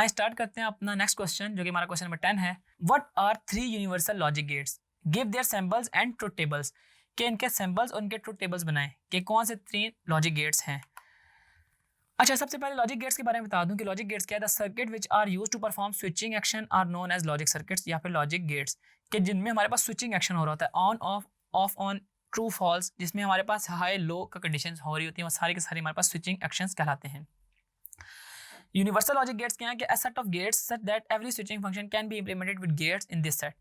हाँ, स्टार्ट करते हैं अपना नेक्स्ट क्वेश्चन जो कि हमारा क्वेश्चन नंबर 10 है। What are 3 universal logic gates? Give their symbols and truth tables. कि इनके सिंबल्स और इनके ट्रुथ टेबल्स बनाएं कि कौन से 3 लॉजिक गेट्स हैं। अच्छा, सबसे पहले लॉजिक गेट्स के बारे में बता दूं कि लॉजिक गेट्स क्या है। The circuit which are use to perform switching action are known as logic circuits या फिर लॉजिक गेट्स, कि जिनमें हमारे पास स्विचिंग एक्शन हो रहा होता है, on off on true false, जिसमें हमारे पास हाई लो का कंडीशंस हो रही होती हैं, वो सारी के सारी हमारे पास स्विचिंग एक्शंस कहलाते हैं। यूनिवर्सल लॉजिक गेट्स क्या है कि a set of gates such that every switching function can be implemented with gates in this set.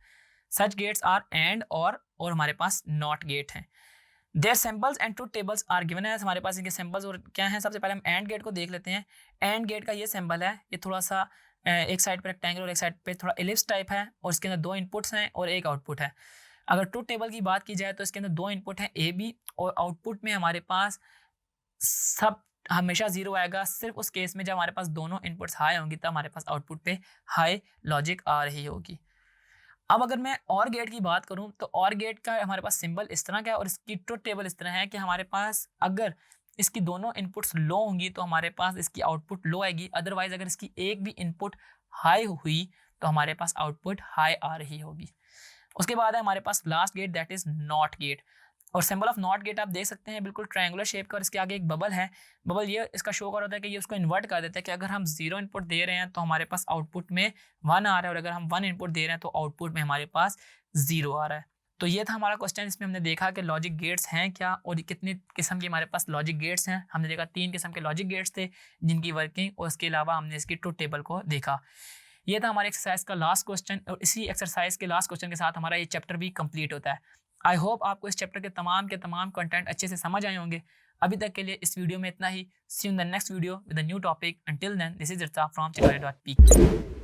Such gates are AND और हमारे पास NOT गेट हैं। Their symbols and truth tables are given है। हमारे पास इनके symbols और क्या हैं। सबसे पहले हम AND गेट को देख लेते हैं। AND गेट का ये सिंबल है, ये थोड़ा सा एक साइड पे रेक्टेंगल और एक साइड पे थोड़ा एलिप्स टाइप है और इसके अंदर 2 इनपुट्स हैं और एक आउटपुट है। अगर ट्रुथ टेबल की बात की जाए तो इसके अंदर 2 इनपुट हैं A B और आउटपुट में हमारे पास सब हमेशा 0 आएगा। सिर्फ उस केस में जब हमारे पास दोनों इनपुट्स हाई होंगी तब हमारे पास आउटपुट पे हाई लॉजिक आ रही होगी। अब अगर मैं और गेट की बात करूं तो और गेट का हमारे पास सिंबल इस तरह का है और इसकी ट्रुथ टेबल इस तरह है कि हमारे पास अगर इसकी दोनों इनपुट्स लो होंगी तो हमारे पास इसकी आउटपुट लो आएगी। अदरवाइज अगर इसकी एक भी इनपुट हाई हुई तो हमारे पास आउटपुट हाई आ रही होगी। उसके बाद है हमारे पास last gate, that is not gate. और सिंबल ऑफ नॉट गेट आप देख सकते हैं बिल्कुल ट्रायंगुलर शेप का और इसके आगे एक बबल है। बबल ये इसका शो कर होता है कि ये उसको इन्वर्ट कर देता है कि अगर हम 0 इनपुट दे रहे हैं तो हमारे पास आउटपुट में 1 आ रहा है और अगर हम 1 इनपुट दे रहे हैं तो आउटपुट में हमारे पास 0 आ रहा है। तो ये था हमारा क्वेश्चन। इसमें हमने देखा कि लॉजिक गेट्स हैं क्या और कितनी किस्म के हमारे पास लॉजिक गेट्स हैं। हमने देखा 3 किस्म के लॉजिक गेट्स थे जिनकी वर्किंग और उसके अलावा हमने इसकी ट्रुथ टेबल को देखा। ये था हमारे एक्सरसाइज का लास्ट क्वेश्चन और इसी एक्सरसाइज के लास्ट क्वेश्चन के साथ हमारा ये चैप्टर भी कंप्लीट होता है। आई होप आपको इस चैप्टर के तमाम कंटेंट अच्छे से समझ आए होंगे। अभी तक के लिए इस वीडियो में इतना ही। See you in the next video with a new topic. Until then, this is Irsa from chickaway.pk।